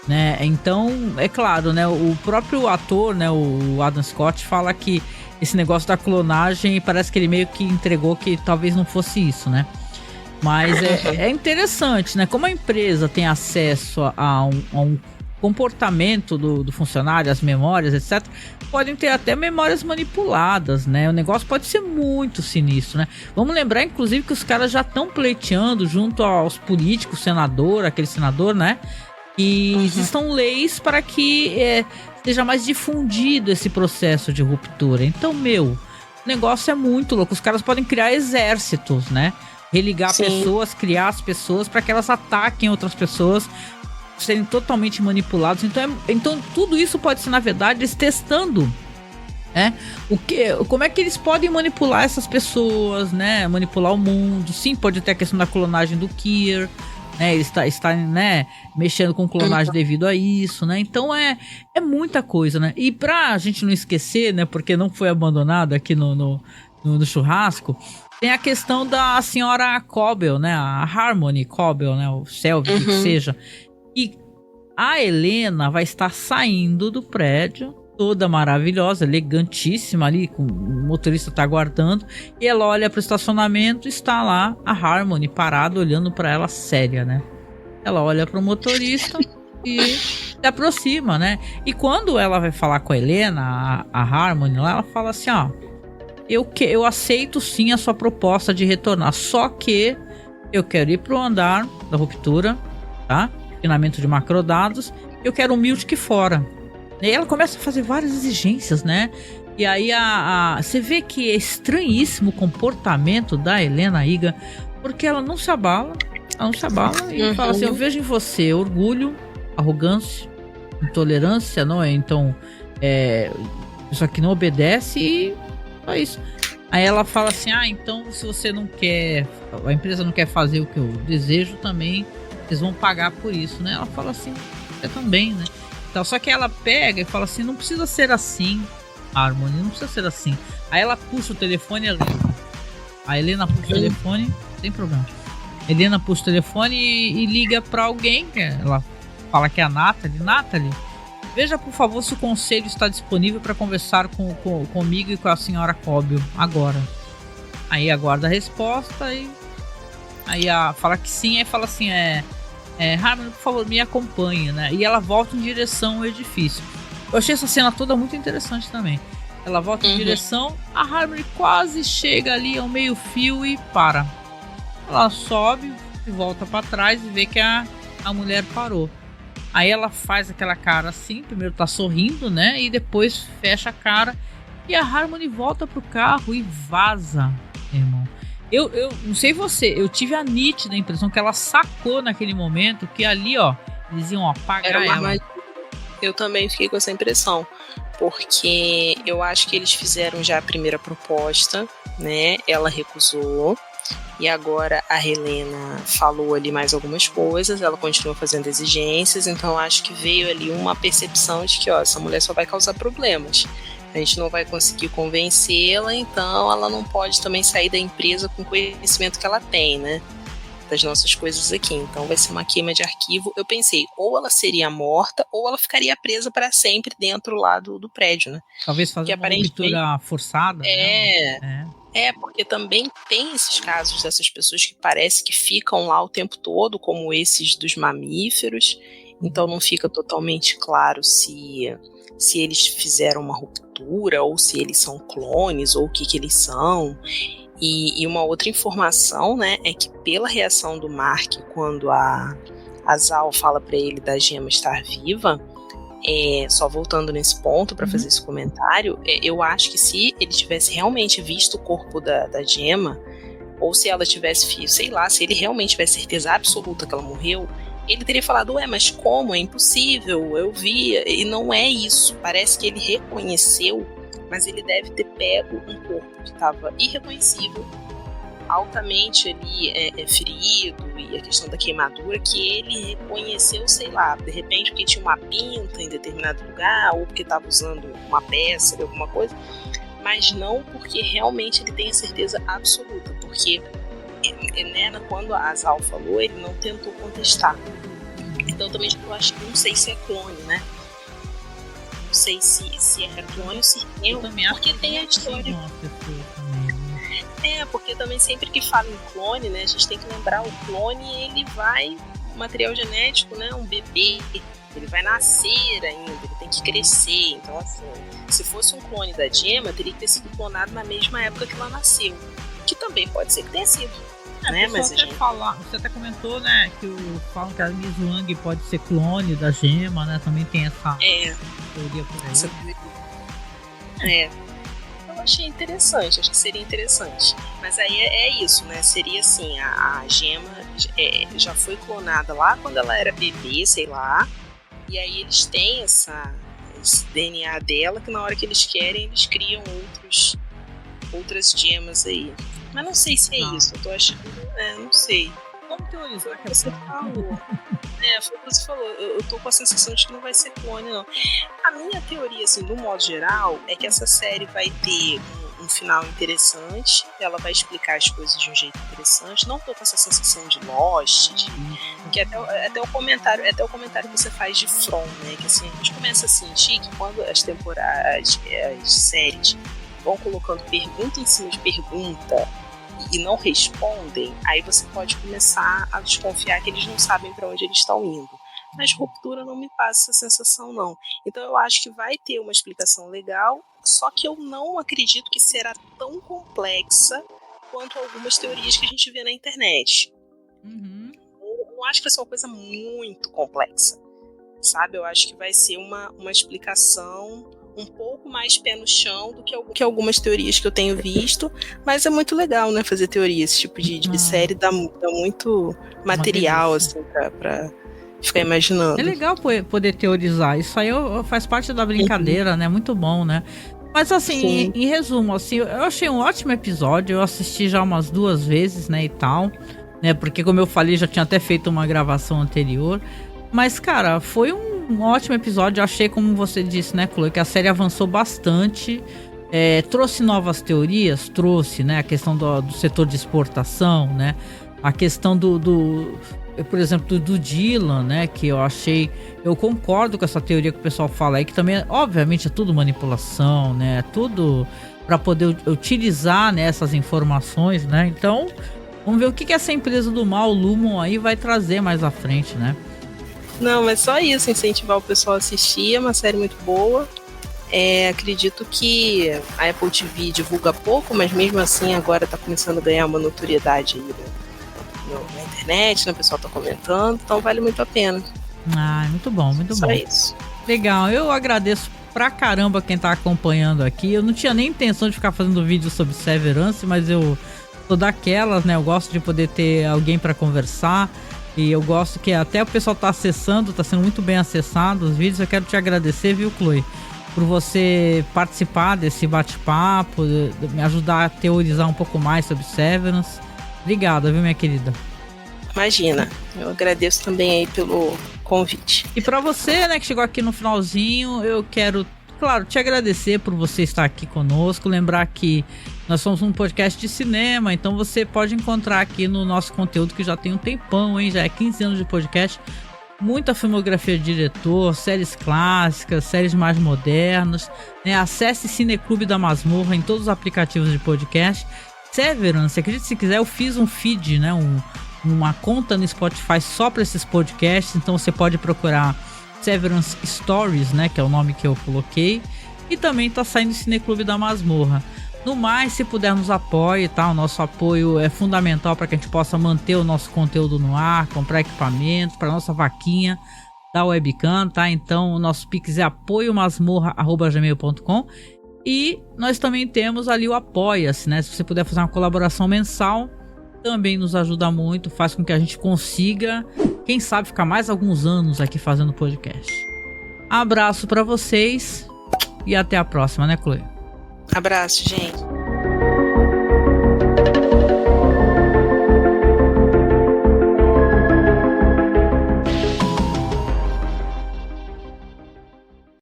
né? Então, é claro, né? O próprio ator, né? O Adam Scott fala que esse negócio da clonagem, parece que ele meio que entregou que talvez não fosse isso, né? Mas é interessante, né? Como a empresa tem acesso a um comportamento do funcionário, as memórias, etc., podem ter até memórias manipuladas, né? O negócio pode ser muito sinistro, né? Vamos lembrar, inclusive, que os caras já estão pleiteando junto aos políticos, aquele senador, né? Que existam leis para que seja mais difundido esse processo de ruptura. Então, o negócio é muito louco. Os caras podem criar exércitos, né? Religar pessoas, criar as pessoas para que elas ataquem outras pessoas, serem totalmente manipulados. Então tudo isso pode ser, na verdade, eles testando, né? Como é que eles podem manipular essas pessoas, né? Manipular o mundo. Sim, pode ter a questão da clonagem do Keir, né? Ele está né, mexendo com clonagem devido a isso, né? Então é muita coisa, né? E pra gente não esquecer, né? Porque não foi abandonado aqui no churrasco, tem a questão da senhora Cobble, né? A Harmony Cobble, né? O Selby, que seja. E a Helena vai estar saindo do prédio, toda maravilhosa, elegantíssima ali, com o motorista tá aguardando, e ela olha pro estacionamento, está lá a Harmony parada, olhando para ela séria, né? Ela olha pro motorista e se aproxima, né? E quando ela vai falar com a Helena, a Harmony lá, ela fala assim, ó, eu aceito sim a sua proposta de retornar, só que eu quero ir pro andar da ruptura, tá? Refinamento de macrodados, eu quero um Miltic fora. E aí ela começa a fazer várias exigências, né? E aí você vê que é estranhíssimo o comportamento da Helena Higa, porque ela não se abala e fala assim, eu vejo em você orgulho, arrogância, intolerância, não é? Então, isso aqui não obedece e só isso. Aí ela fala assim, então se você não quer, a empresa não quer fazer o que eu desejo também, vocês vão pagar por isso, né? Ela fala assim, eu também, né? Então, só que ela pega e fala assim, não precisa ser assim, Harmony, não precisa ser assim. Aí ela puxa o telefone, a Helena puxa o telefone, sem problema. A Helena puxa o telefone e liga pra alguém, ela fala que é a Natalie, veja por favor se o conselho está disponível para conversar comigo e com a senhora Cobble agora. Aí aguarda a resposta e aí fala que sim, aí fala assim, Harmony, por favor, me acompanhe, né? E ela volta em direção ao edifício. Eu achei essa cena toda muito interessante também. Ela volta em direção, a Harmony quase chega ali ao meio fio e para. Ela sobe e volta para trás e vê que a mulher parou. Aí ela faz aquela cara assim, primeiro tá sorrindo, né? E depois fecha a cara e a Harmony volta pro carro e vaza, irmão. Eu não sei você, eu tive a nítida impressão que ela sacou naquele momento que ali, ó, eles iam apagar ela. Eu também fiquei com essa impressão, porque eu acho que eles fizeram já a primeira proposta, né? Ela recusou, e agora a Helena falou ali mais algumas coisas, ela continua fazendo exigências, então eu acho que veio ali uma percepção de que, ó, essa mulher só vai causar problemas. A gente não vai conseguir convencê-la, então ela não pode também sair da empresa com o conhecimento que ela tem, né? Das nossas coisas aqui. Então vai ser uma queima de arquivo. Eu pensei, ou ela seria morta, ou ela ficaria presa para sempre dentro lá do prédio, né? Talvez fazer uma ruptura forçada. Porque também tem esses casos dessas pessoas que parece que ficam lá o tempo todo, como esses dos mamíferos. Então não fica totalmente claro se eles fizeram uma ruptura, ou se eles são clones, ou o que eles são. E uma outra informação, né, é que pela reação do Mark, quando a Zal fala para ele da Gemma estar viva, só voltando nesse ponto para fazer esse comentário, eu acho que se ele tivesse realmente visto o corpo da Gemma, ou se ela tivesse, sei lá, se ele realmente tivesse certeza absoluta que ela morreu, ele teria falado, mas como? É impossível, eu vi, e não é isso. Parece que ele reconheceu, mas ele deve ter pego um corpo que estava irreconhecível altamente ali ferido, e a questão da queimadura, que ele reconheceu, sei lá, de repente porque tinha uma pinta em determinado lugar, ou porque estava usando uma peça, alguma coisa, mas não porque realmente ele tem a certeza absoluta, porque né, quando a Azal falou, ele não tentou contestar. Então também eu acho que não sei se é clone, né? Não sei se é clone ou se é, porque tem a história. Porque também sempre que fala em clone, né, a gente tem que lembrar, o clone, ele vai, material genético, né, um bebê, ele vai nascer ainda, ele tem que crescer. Então, assim, se fosse um clone da Gemma, teria que ter sido clonado na mesma época que ela nasceu, que também pode ser que tenha sido. Né? Mas você até comentou, né, que falam que a Miss Wang pode ser clone da Gemma, né, também tem essa teoria por aí. Eu achei interessante, acho que seria interessante. Mas aí é isso, né? Seria assim, a Gemma já foi clonada lá quando ela era bebê, sei lá. E aí eles têm esse DNA dela, que na hora que eles querem, eles criam outras gemas aí. Mas não sei se é isso, eu tô achando... não sei. Vamos teorizar que você falou. Foi o que você falou. Eu tô com a sensação de que não vai ser clone, não. A minha teoria, assim, do modo geral, é que essa série vai ter um final interessante. Ela vai explicar as coisas de um jeito interessante. Não tô com essa sensação de Lost, que até o comentário que você faz de From, né? Que assim, a gente começa a sentir que quando as temporadas, as séries vão colocando pergunta em cima de pergunta e não respondem, aí você pode começar a desconfiar que eles não sabem para onde eles estão indo. Mas Ruptura não me passa essa sensação, não. Então eu acho que vai ter uma explicação legal, só que eu não acredito que será tão complexa quanto algumas teorias que a gente vê na internet. Eu não acho que vai ser uma coisa muito complexa, sabe? Eu acho que vai ser uma explicação um pouco mais pé no chão do que algumas teorias que eu tenho visto, mas é muito legal, né, fazer teoria, esse tipo de série dá muito material, assim, pra ficar imaginando. É legal poder teorizar, isso aí faz parte da brincadeira, né, muito bom, né. Mas assim, em resumo, assim, eu achei um ótimo episódio, eu assisti já umas 2 vezes, né, e tal, né, porque como eu falei, já tinha até feito uma gravação anterior, mas cara, foi um ótimo episódio. Eu achei, como você disse, né, Chloe, que a série avançou bastante, trouxe novas teorias, né, a questão do setor de exportação, né, a questão por exemplo, do Dylan, né, que eu concordo com essa teoria que o pessoal fala aí, que também, obviamente, é tudo manipulação, né, é tudo para poder utilizar, né, essas informações, né, então vamos ver o que essa empresa do mal, Lumon, aí vai trazer mais à frente, né. Não, mas só isso, incentivar o pessoal a assistir, é uma série muito boa. Acredito que a Apple TV divulga pouco, mas mesmo assim agora está começando a ganhar uma notoriedade aí na internet, né? O pessoal está comentando, então vale muito a pena. Muito bom, muito bom. Só isso. Legal, eu agradeço pra caramba quem tá acompanhando aqui. Eu não tinha nem intenção de ficar fazendo vídeo sobre Severance, mas eu sou daquelas, né? Eu gosto de poder ter alguém para conversar. E eu gosto que até o pessoal tá acessando, tá sendo muito bem acessado os vídeos. Eu quero te agradecer, viu, Chloe, por você participar desse bate-papo, me ajudar a teorizar um pouco mais sobre Severance. Obrigada, viu, minha querida? Imagina, eu agradeço também aí pelo convite. E para você, né, que chegou aqui no finalzinho, eu quero, claro, te agradecer por você estar aqui conosco. Lembrar que nós somos um podcast de cinema, então você pode encontrar aqui no nosso conteúdo, que já tem um tempão, hein? Já é 15 anos de podcast. Muita filmografia de diretor, séries clássicas, séries mais modernas, né? Acesse Cineclube da Masmorra em todos os aplicativos de podcast. Severance, acredite se quiser, eu fiz um feed, né? Uma conta no Spotify só para esses podcasts, então você pode procurar Severance Stories, né? Que é o nome que eu coloquei. E também tá saindo Cineclube da Masmorra. No mais, se puder, nos apoie, tá? O nosso apoio é fundamental para que a gente possa manter o nosso conteúdo no ar, comprar equipamentos para nossa vaquinha da webcam, tá? Então, o nosso Pix é apoiomasmorra@gmail.com. E nós também temos ali o Apoia-se, né? Se você puder fazer uma colaboração mensal, também nos ajuda muito, faz com que a gente consiga, quem sabe, ficar mais alguns anos aqui fazendo podcast. Abraço para vocês e até a próxima, né, Chloe? Abraço, gente.